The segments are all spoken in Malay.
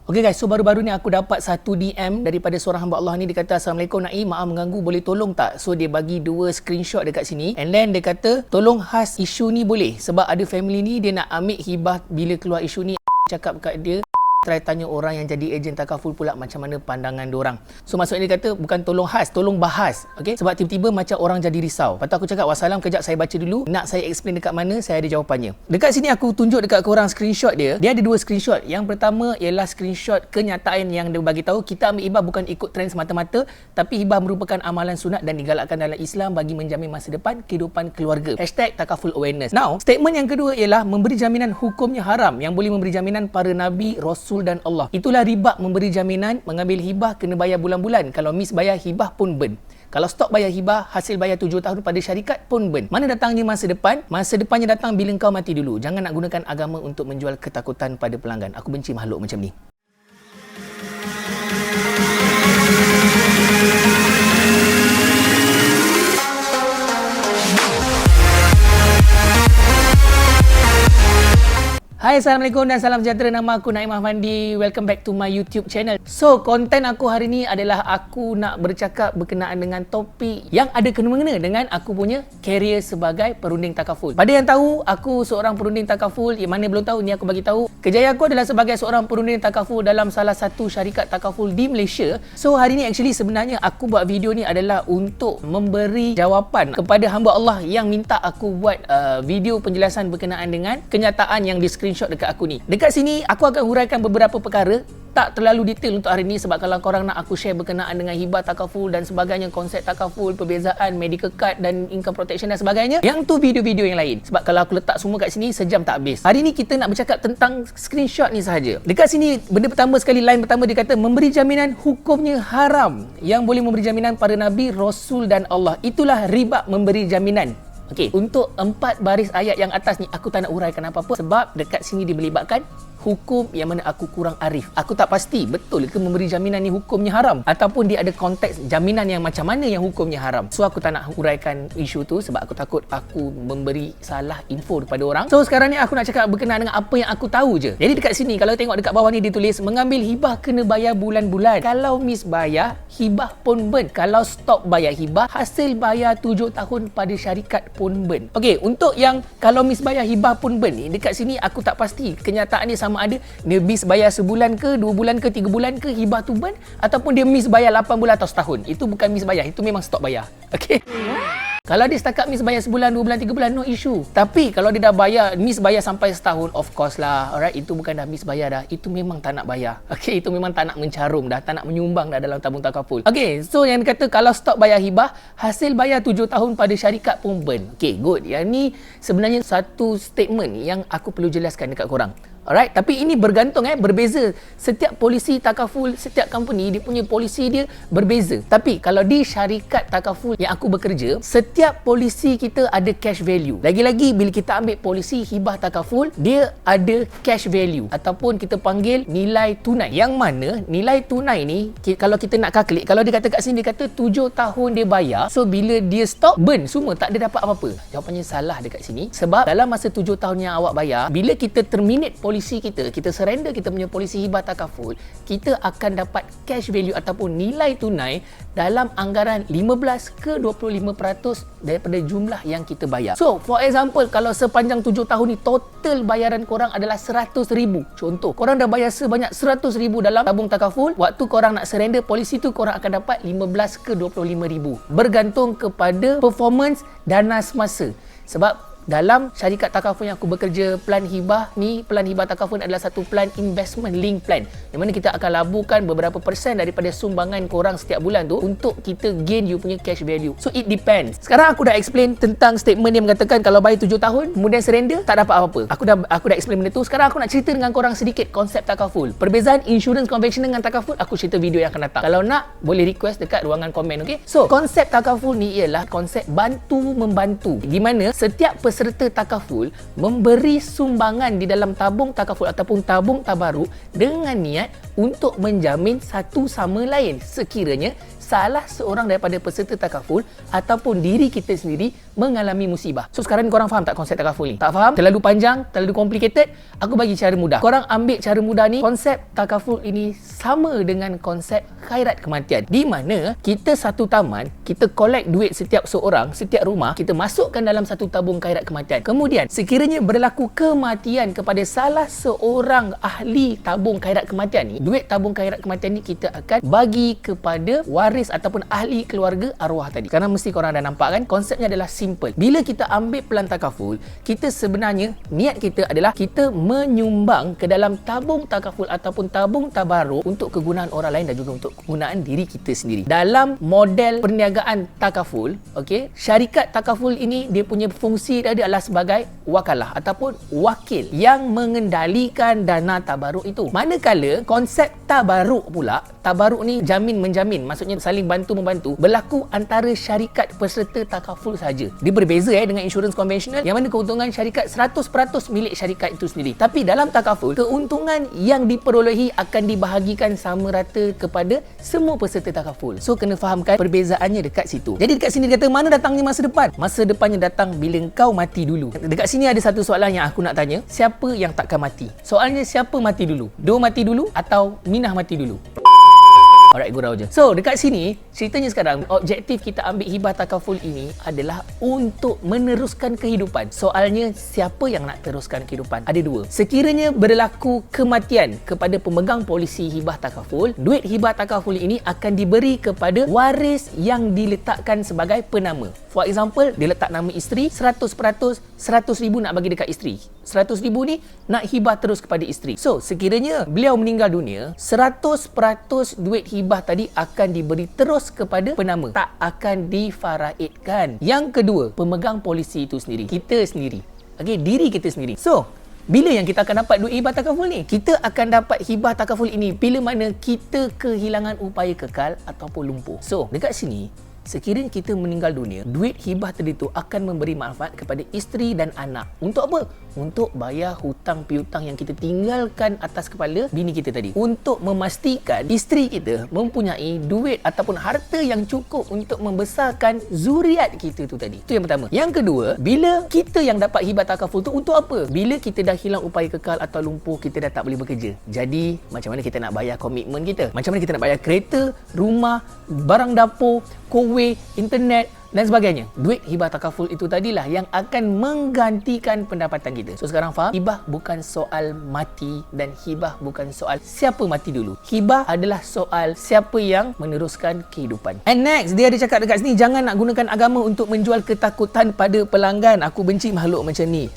Okay guys, so baru-baru ni aku dapat satu DM daripada seorang hamba Allah ni. Dia kata, Assalamualaikum Naim, maaf mengganggu, boleh tolong tak? So dia bagi 2 screenshot dekat sini. And then dia kata, tolong khas isu ni boleh? Sebab ada family ni dia nak ambil hibah bila keluar isu ni. Cakap kat dia, try tanya orang yang jadi ejen takaful pula macam mana pandangan diorang. So maksudnya dia kata bukan tolong khas, tolong bahas. Okay? Sebab tiba-tiba macam orang jadi risau. Lepas tu aku cakap, wassalam, kejap saya baca dulu. Nak saya explain dekat mana, saya ada jawapannya. Dekat sini aku tunjuk dekat korang screenshot dia. Dia ada 2 screenshot. Yang pertama ialah screenshot kenyataan yang dia bagi tahu kita ambil hibah bukan ikut trend semata-mata, tapi hibah merupakan amalan sunat dan digalakkan dalam Islam bagi menjamin masa depan kehidupan keluarga. #takaful awareness. Now, statement yang kedua ialah memberi jaminan hukumnya haram yang boleh memberi jaminan para nabi, rasul dan Allah. Itulah riba memberi jaminan, mengambil hibah kena bayar bulan-bulan. Kalau miss bayar hibah pun burn. Kalau stop bayar hibah, hasil bayar 7 tahun pada syarikat pun burn. Mana datangnya masa depan? Masa depannya datang bila kau mati dulu. Jangan nak gunakan agama untuk menjual ketakutan pada pelanggan. Aku benci makhluk macam ni. Hai, Assalamualaikum dan salam sejahtera. Nama aku Naim Afandi. Welcome back to my YouTube channel. So, konten aku hari ni adalah aku nak bercakap berkenaan dengan topik yang ada kena-mengena dengan aku punya career sebagai perunding takaful. Pada yang tahu, aku seorang perunding takaful. Yang mana belum tahu, ni aku bagi tahu. Kejayaan aku adalah sebagai seorang perunding takaful dalam salah satu syarikat takaful di Malaysia. So, hari ni actually sebenarnya aku buat video ni adalah untuk memberi jawapan kepada hamba Allah yang minta aku buat video penjelasan berkenaan dengan kenyataan yang di screenshot dekat aku ni. Dekat sini aku akan huraikan beberapa perkara, tak terlalu detail untuk hari ni sebab kalau korang nak aku share berkenaan dengan hibah takaful dan sebagainya, konsep takaful, perbezaan medical card dan income protection dan sebagainya, yang tu video-video yang lain. Sebab kalau aku letak semua kat sini sejam tak habis. Hari ni kita nak bercakap tentang screenshot ni sahaja. Dekat sini benda pertama sekali, line pertama dia kata memberi jaminan hukumnya haram yang boleh memberi jaminan para nabi, rasul dan Allah. Itulah riba memberi jaminan. Okey, untuk 4 baris ayat yang atas ni aku tak nak uraikan apa-apa sebab dekat sini dia melibatkan hukum yang mana aku kurang arif. Aku tak pasti betul ke memberi jaminan ni hukumnya haram ataupun dia ada konteks jaminan yang macam mana yang hukumnya haram. So aku tak nak uraikan isu tu sebab aku takut aku memberi salah info kepada orang. So sekarang ni aku nak cakap berkenaan dengan apa yang aku tahu je. Jadi dekat sini kalau tengok dekat bawah ni dia tulis mengambil hibah kena bayar bulan-bulan. Kalau miss bayar, hibah pun burn. Kalau stop bayar hibah, hasil bayar 7 tahun pada syarikat pun burn. Okey, untuk yang kalau miss bayar hibah pun burn ni, dekat sini aku tak pasti kenyataan ni sama ada dia miss bayar sebulan ke, 2 bulan ke, 3 bulan ke hibah tu burn, ataupun dia miss bayar 8 bulan atau setahun. Itu bukan miss bayar, itu memang stop bayar. Okey. Kalau dia setakat miss bayar sebulan, 2 bulan, 3 bulan, no issue. Tapi kalau dia dah bayar, miss bayar sampai setahun, of course lah. Alright, itu bukan dah miss bayar dah. Itu memang tak nak bayar. Okay, itu memang tak nak mencarum dah, tak nak menyumbang dah dalam tabung takaful. Okay, so yang kata kalau stop bayar hibah, hasil bayar 7 tahun pada syarikat pun burn. Okay, good. Yang ni sebenarnya satu statement yang aku perlu jelaskan dekat korang. Alright, tapi ini bergantung berbeza. Setiap polisi takaful, setiap company dia punya polisi dia berbeza. Tapi kalau di syarikat takaful yang aku bekerja, setiap polisi kita ada cash value. Lagi-lagi bila kita ambil polisi hibah takaful, dia ada cash value ataupun kita panggil nilai tunai. Yang mana nilai tunai ni kalau kita nak kalkulate, kalau dia kata kat sini dia kata 7 tahun dia bayar, so bila dia stop burn semua, tak ada dapat apa-apa. Jawapannya salah dekat sini sebab dalam masa 7 tahun yang awak bayar, bila kita terminate polisi kita surrender kita punya polisi hibah takaful, kita akan dapat cash value ataupun nilai tunai dalam anggaran 15 ke 25% daripada jumlah yang kita bayar. So, for example, kalau sepanjang 7 tahun ni total bayaran korang adalah 100,000. Contoh, korang dah bayar sebanyak 100,000 dalam tabung takaful, waktu korang nak surrender polisi tu korang akan dapat 15 ke 25,000. Bergantung kepada performance dana semasa. Sebab dalam syarikat takaful yang aku bekerja, plan hibah ni, plan hibah takaful adalah satu plan investment link plan yang mana kita akan laburkan beberapa persen daripada sumbangan korang setiap bulan tu untuk kita gain you punya cash value. So it depends. Sekarang aku dah explain tentang statement yang mengatakan kalau bayar 7 tahun kemudian surrender tak dapat apa-apa. Aku dah explain benda tu. Sekarang aku nak cerita dengan korang sedikit konsep takaful. Perbezaan insurance konvensional dengan takaful aku cerita video yang akan datang. Kalau nak boleh request dekat ruangan komen, okey? So konsep takaful ni ialah konsep bantu membantu, di mana setiap peserta takaful memberi sumbangan di dalam tabung takaful ataupun tabung tabaruk dengan niat untuk menjamin satu sama lain sekiranya salah seorang daripada peserta takaful ataupun diri kita sendiri mengalami musibah. So sekarang korang faham tak konsep takaful ni? Tak faham? Terlalu panjang, terlalu complicated? Aku bagi cara mudah. Korang ambil cara mudah ni, konsep takaful ini sama dengan konsep khairat kematian. Di mana kita satu taman, kita collect duit setiap seorang, setiap rumah, kita masukkan dalam satu tabung khairat kematian. Kemudian sekiranya berlaku kematian kepada salah seorang ahli tabung khairat kematian ni, duit tabung khairat kematian ni kita akan bagi kepada waris ataupun ahli keluarga arwah tadi. Kerana mesti korang dah nampak kan, konsepnya adalah simple. Bila kita ambil pelan takaful, kita sebenarnya niat kita adalah kita menyumbang ke dalam tabung takaful ataupun tabung tabaruk untuk kegunaan orang lain dan juga untuk kegunaan diri kita sendiri. Dalam model perniagaan takaful, okey, syarikat takaful ini dia punya fungsi dia adalah sebagai wakalah ataupun wakil yang mengendalikan dana tabaruk itu. Manakala konsep tabaruk pula, tabaruk ni jamin menjamin, maksudnya saling bantu membantu, berlaku antara syarikat peserta takaful saja. Dia berbeza dengan insurans konvensional yang mana keuntungan syarikat 100% milik syarikat itu sendiri. Tapi dalam takaful, keuntungan yang diperolehi akan dibahagikan sama rata kepada semua peserta takaful. So kena fahamkan perbezaannya dekat situ. Jadi dekat sini dia kata mana datangnya masa depan? Masa depannya datang bila kau mati dulu. Dekat sini ada satu soalan yang aku nak tanya, siapa yang takkan mati? Soalnya siapa mati dulu? Do mati dulu atau Minah mati dulu? Alright, gurau je. So, dekat sini, ceritanya sekarang, objektif kita ambil hibah takaful ini adalah untuk meneruskan kehidupan. Soalnya, siapa yang nak teruskan kehidupan? Ada dua. Sekiranya berlaku kematian kepada pemegang polisi hibah takaful, duit hibah takaful ini akan diberi kepada waris yang diletakkan sebagai penama. For example, dia letak nama isteri, 100%, 100,000 nak bagi dekat isteri. 100,000 ni nak hibah terus kepada isteri. So, sekiranya beliau meninggal dunia, 100% duit hibah tadi akan diberi terus kepada penama. Tak akan difaraidkan. Yang kedua, pemegang polisi itu sendiri. Kita sendiri. Okey, diri kita sendiri. So, bila yang kita akan dapat duit hibah takaful ni? Kita akan dapat hibah takaful ini bila mana kita kehilangan upaya kekal ataupun lumpuh. So, dekat sini, sekiranya kita meninggal dunia, duit hibah tadi tu akan memberi manfaat kepada isteri dan anak. Untuk apa? Untuk bayar hutang piutang yang kita tinggalkan atas kepala bini kita tadi. Untuk memastikan isteri kita mempunyai duit ataupun harta yang cukup untuk membesarkan zuriat kita tu tadi. Itu yang pertama. Yang kedua, bila kita yang dapat hibah takaful tu untuk apa? Bila kita dah hilang upaya kekal atau lumpuh, kita dah tak boleh bekerja. Jadi, macam mana kita nak bayar komitmen kita? Macam mana kita nak bayar kereta, rumah, barang dapur, kowe, internet dan sebagainya. Duit hibah takaful itu tadilah yang akan menggantikan pendapatan kita. So sekarang faham? Hibah bukan soal mati dan hibah bukan soal siapa mati dulu. Hibah adalah soal siapa yang meneruskan kehidupan. And next, dia ada cakap dekat sini, jangan nak gunakan agama untuk menjual ketakutan pada pelanggan. Aku benci makhluk macam ni.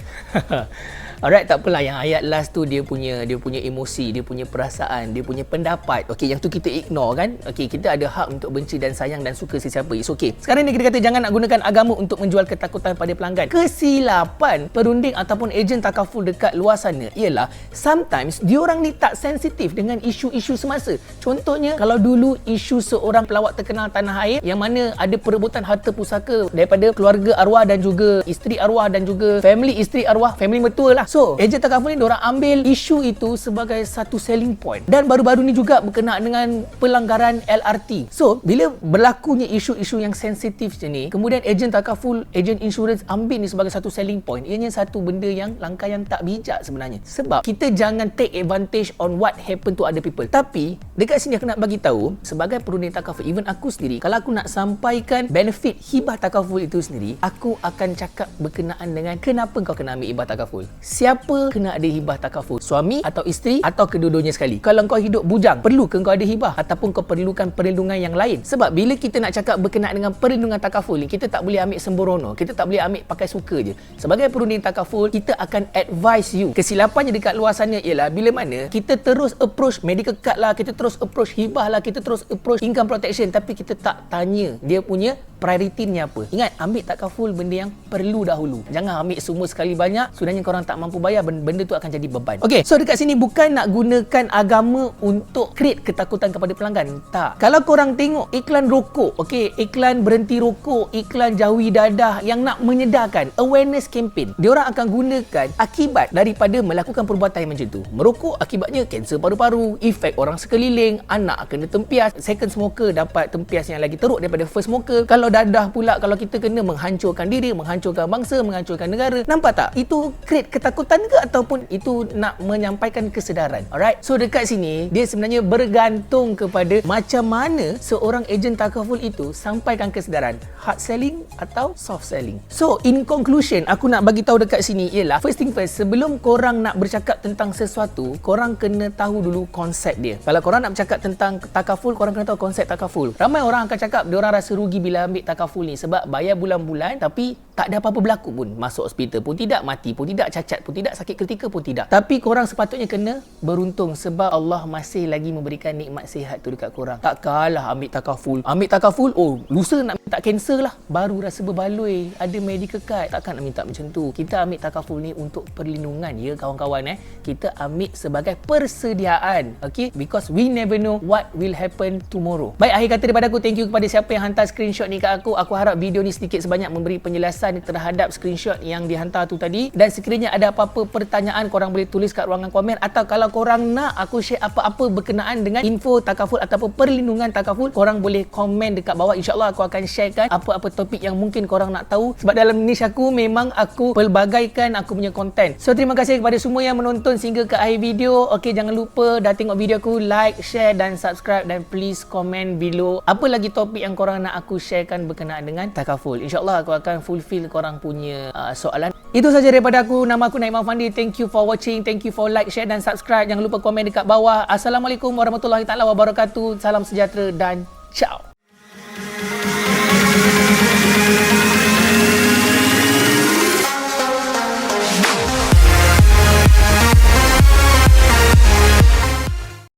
Alright, tak apalah, yang ayat last tu dia punya emosi, dia punya perasaan, dia punya pendapat. Okey, yang tu kita ignore kan? Okey, kita ada hak untuk benci dan sayang dan suka sesiapa. It's okay. Sekarang ni kita kata jangan nak gunakan agama untuk menjual ketakutan pada pelanggan. Kesilapan perunding ataupun ejen takaful dekat luar sana ialah sometimes diorang ni tak sensitif dengan isu-isu semasa. Contohnya, kalau dulu isu seorang pelawak terkenal tanah air yang mana ada perebutan harta pusaka daripada keluarga arwah dan juga isteri arwah dan juga family isteri arwah, family mertua lah. So, ejen takaful ni diorang ambil isu itu sebagai satu selling point. Dan baru-baru ni juga berkenaan dengan pelanggaran LRT. So, bila berlakunya isu-isu yang sensitif macam ni, kemudian ejen takaful, ejen insurans ambil ni sebagai satu selling point. Ianya satu benda yang langkah yang tak bijak sebenarnya. Sebab kita jangan take advantage on what happen to other people. Tapi, dekat sini aku nak bagi tahu, sebagai perunding takaful, even aku sendiri, kalau aku nak sampaikan benefit hibah takaful itu sendiri, aku akan cakap berkenaan dengan kenapa kau kena ambil hibah takaful. Siapa kena ada hibah takaful? Suami atau isteri atau kedua-duanya sekali? Kalau kau hidup bujang, perlu ke kau ada hibah ataupun kau perlukan perlindungan yang lain? Sebab bila kita nak cakap berkenaan dengan perlindungan takaful ni, kita tak boleh ambil sembrono, kita tak boleh ambil pakai suka je. Sebagai perunding takaful, kita akan advise you. Kesilapannya dekat luar sana ialah bila mana kita terus approach medical card lah, kita terus approach hibah lah, kita terus approach income protection, tapi kita tak tanya dia punya prioritinya apa. Ingat, ambil takaful benda yang perlu dahulu. Jangan ambil semua sekali banyak, sudahnya korang tak mampu bayar, benda tu akan jadi beban. Okey, so dekat sini bukan nak gunakan agama untuk create ketakutan kepada pelanggan. Tak. Kalau korang tengok iklan rokok, okey, iklan berhenti rokok, iklan jauhi dadah yang nak menyedarkan, awareness campaign, diorang akan gunakan akibat daripada melakukan perbuatan yang macam tu. Merokok akibatnya kanser paru-paru, efek orang sekeliling, anak kena tempias, second smoker dapat tempias yang lagi teruk daripada first smoker. Kalau kalau dadah pula kalau kita kena menghancurkan diri, menghancurkan bangsa, menghancurkan negara. Nampak tak? Itu create ketakutan ke ataupun itu nak menyampaikan kesedaran? Alright. So dekat sini dia sebenarnya bergantung kepada macam mana seorang ejen takaful itu sampaikan kesedaran, hard selling atau soft selling. So in conclusion, aku nak bagi tahu dekat sini ialah first thing first, sebelum korang nak bercakap tentang sesuatu, korang kena tahu dulu konsep dia. Kalau korang nak bercakap tentang takaful, korang kena tahu konsep takaful. Ramai orang akan cakap diorang rasa rugi bila ambil takaful ni sebab bayar bulan-bulan tapi tak ada apa-apa berlaku pun. Masuk hospital pun tidak, mati pun tidak, cacat pun tidak, sakit ketika pun tidak. Tapi korang sepatutnya kena beruntung sebab Allah masih lagi memberikan nikmat sihat tu dekat korang. Tak kalah ambil takaful. Ambil takaful, oh lusa nak minta kanser lah, baru rasa berbaloi, ada medical card. Takkan nak minta macam tu. Kita ambil takaful ni untuk perlindungan ya kawan-kawan. Kita ambil sebagai persediaan. Okay? Because we never know what will happen tomorrow. Baik, akhir kata daripada aku, thank you kepada siapa yang hantar screenshot ni kat aku. Aku harap video ni sedikit sebanyak memberi penjelasan terhadap screenshot yang dihantar tu tadi. Dan sekiranya ada apa-apa pertanyaan, korang boleh tulis kat ruangan komen. Atau kalau korang nak aku share apa-apa berkenaan dengan info takaful ataupun perlindungan takaful, korang boleh komen dekat bawah. InsyaAllah aku akan sharekan apa-apa topik yang mungkin korang nak tahu. Sebab dalam niche aku memang aku pelbagaikan aku punya konten. So terima kasih kepada semua yang menonton sehingga ke akhir video. Okay, jangan lupa dah tengok video aku, like, share dan subscribe, dan please komen below apa lagi topik yang korang nak aku sharekan berkenaan dengan takaful. InsyaAllah aku akan fulfill korang punya soalan. Itu saja daripada aku. Nama aku Naim Afandi. Thank you for watching. Thank you for like, share dan subscribe. Jangan lupa komen dekat bawah. Assalamualaikum warahmatullahi taala wabarakatuh. Salam sejahtera dan ciao.